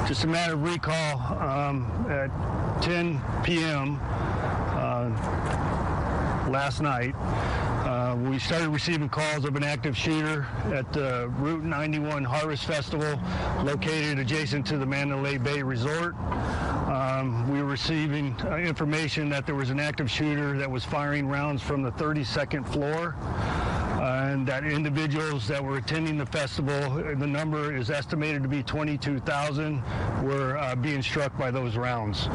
Just a matter of recall at 10 p.m. Last night. We started receiving calls of an active shooter at the Route 91 Harvest Festival located adjacent to the Mandalay Bay Resort. We were receiving information that there was an active shooter that was firing rounds from the 32nd floor. And that individuals that were attending the festival, the number is estimated to be 22,000, were being struck by those rounds.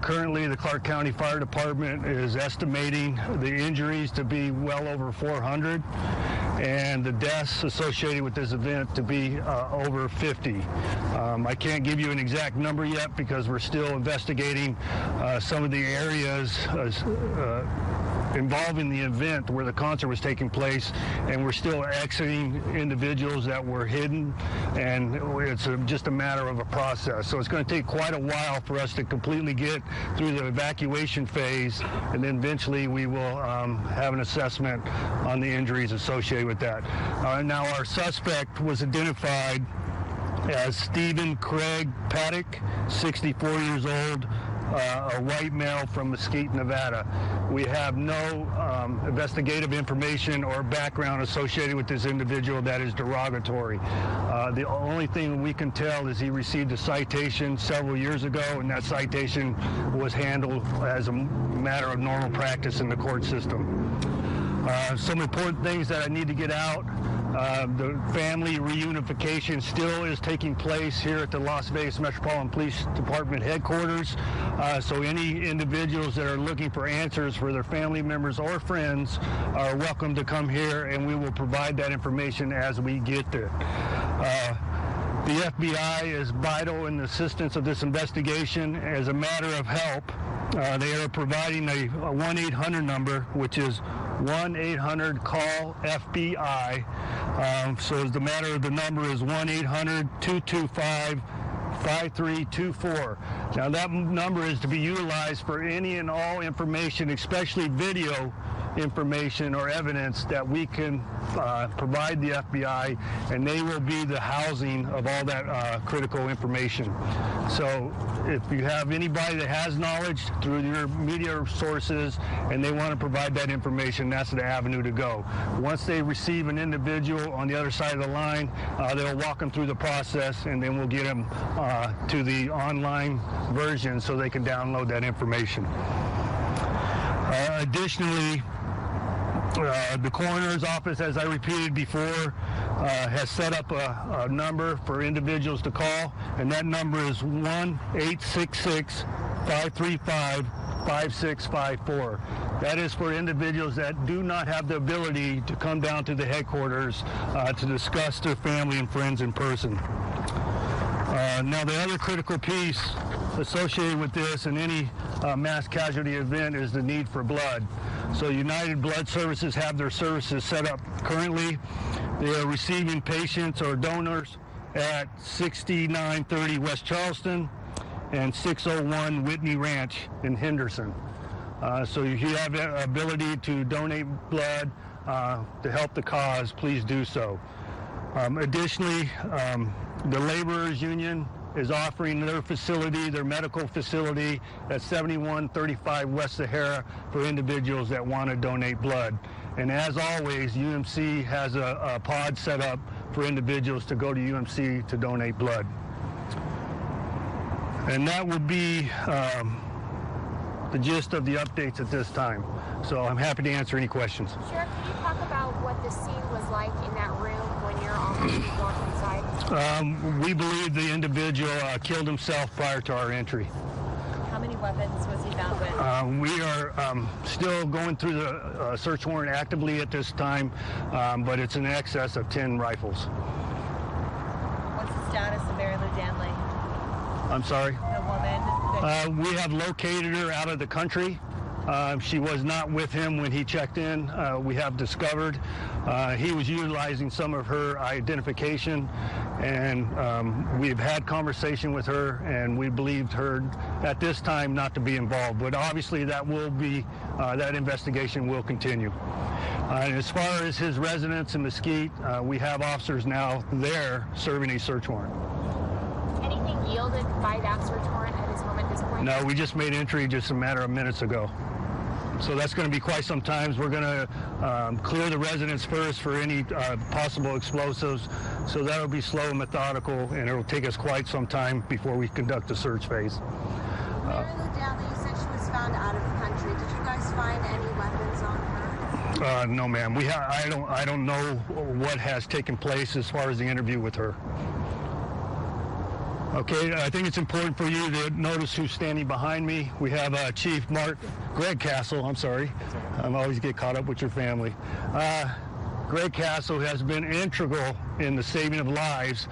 Currently, the Clark County Fire Department is estimating the injuries to be well over 400 and the deaths associated with this event to be over 50. I can't give you an exact number yet because we're still investigating some of the areas involving the event where the concert was taking place, and we're still exiting individuals that were hidden, and it's just a matter of a process. So it's going to take quite a while for us to completely get through the evacuation phase, and then eventually we will have an assessment on the injuries associated with that. Now our suspect was identified as Stephen Craig Paddock, 64 years old, a white male from Mesquite, Nevada. We have no investigative information or background associated with this individual that is derogatory. The only thing we can tell is he received a citation several years ago, and that citation was handled as a matter of normal practice in the court system. Some important things that I need to get out. The family reunification still is taking place here at the Las Vegas Metropolitan Police Department headquarters. So any individuals that are looking for answers for their family members or friends are welcome to come here, and we will provide that information as we get there. The FBI is vital in the assistance of this investigation. As a matter of help, they are providing a 1-800 number, which is 1-800-CALL-FBI. So as the matter of the number is 1-800-225-5324. Now that number is to be utilized for any and all information, especially video information or evidence that we can provide the FBI, and they will be the housing of all that critical information. So if you have anybody that has knowledge through your media sources and they want to provide that information, that's the avenue to go. Once they receive an individual on the other side of the line, they'll walk them through the process, and then we'll get them to the online version so they can download that information. Additionally, the coroner's office, as I repeated before, has set up a number for individuals to call, and that number is 1-866-535-5654. That is for individuals that do not have the ability to come down to the headquarters to discuss their family and friends in person. Now, the other critical piece associated with this and any mass casualty event is the need for blood. So United Blood Services have their services set up currently. They are receiving patients or donors at 6930 West Charleston and 601 Whitney Ranch in Henderson. So if you have the ability to donate blood to help the cause, please do so. Additionally, the Laborers Union is offering their facility, their medical facility at 7135 West Sahara for individuals that want to donate blood. And as always, UMC has a pod set up for individuals to go to UMC to donate blood. And that would be the gist of the updates at this time. So I'm happy to answer any questions. Sheriff, can you talk about what the scene was like in that room when your officers walked inside? We believe the individual killed himself prior to our entry. How many weapons was he found with? We are still going through the search warrant actively at this time, but it's in excess of 10 rifles. What's the status of Mary Lou Danley? I'm sorry? The woman? We have located her out of the country. She was not with him when he checked in. We have discovered he was utilizing some of her identification, and we've had conversation with her, and we believed her at this time not to be involved. But obviously that will be, that investigation will continue. And as far as his residence in Mesquite, we have officers now there serving a search warrant. Anything yielded to buy that search warrant at his home at this point? No, we just made entry just a matter of minutes ago. So that's going to be quite some time. We're going to clear the residence first for any possible explosives. So that'll be slow and methodical, and it'll take us quite some time before we conduct the search phase. Mary Lou Downey, you said she was found out of the country. Did you guys find any weapons on her? No, ma'am. I don't know what has taken place as far as the interview with her. Okay, I think it's important for you to notice who's standing behind me. We have Chief Greg Castle. I'm sorry. I always get caught up with your family. Greg Castle has been integral in the saving of lives.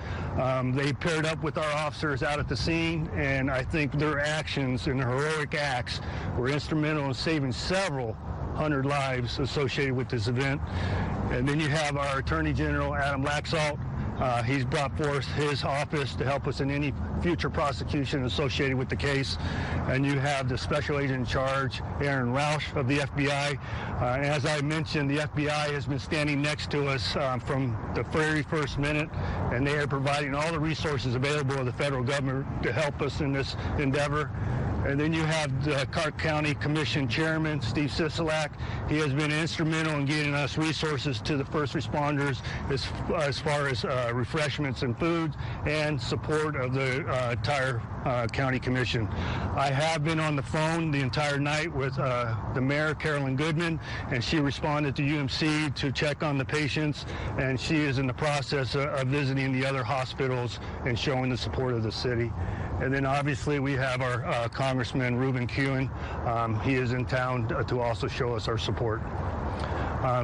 They paired up with our officers out at the scene, and I think their actions and heroic acts were instrumental in saving several hundred lives associated with this event. And then you have our Attorney General, Adam Laxalt. He's brought forth his office to help us in any future prosecution associated with the case. And you have the Special Agent in Charge, Aaron Rausch of the FBI. As I mentioned, the FBI has been standing next to us from the very first minute, and they are providing all the resources available to the federal government to help us in this endeavor. And then you have the Clark County Commission Chairman, Steve Sisolak. He has been instrumental in getting us resources to the first responders as far as refreshments and food and support of the entire County Commission. I have been on the phone the entire night with the Mayor, Carolyn Goodman, and she responded to UMC to check on the patients, and she is in the process of visiting the other hospitals and showing the support of the city. And then obviously we have our Congressman Ruben Kuhn. He is in town to also show us our support.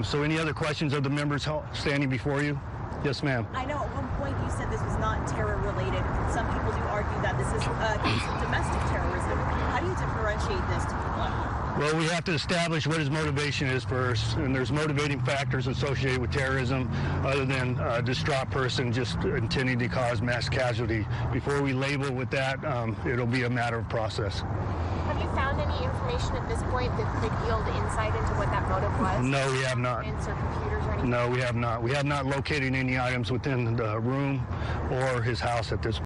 So any other questions of the members standing before you? Yes, ma'am. I know at one point you said this was not terror related. Some people do argue that this is a case of domestic terrorism. How do you differentiate this to people at home? Well, we have to establish what his motivation is first, and there's motivating factors associated with terrorism other than a distraught person just intending to cause mass casualty. Before we label with that, it'll be a matter of process. Have you found any information at this point that could yield insight into what that motive was? No, we have not. Or computers or anything? No, we have not. We have not located any items within the room or his house at this point.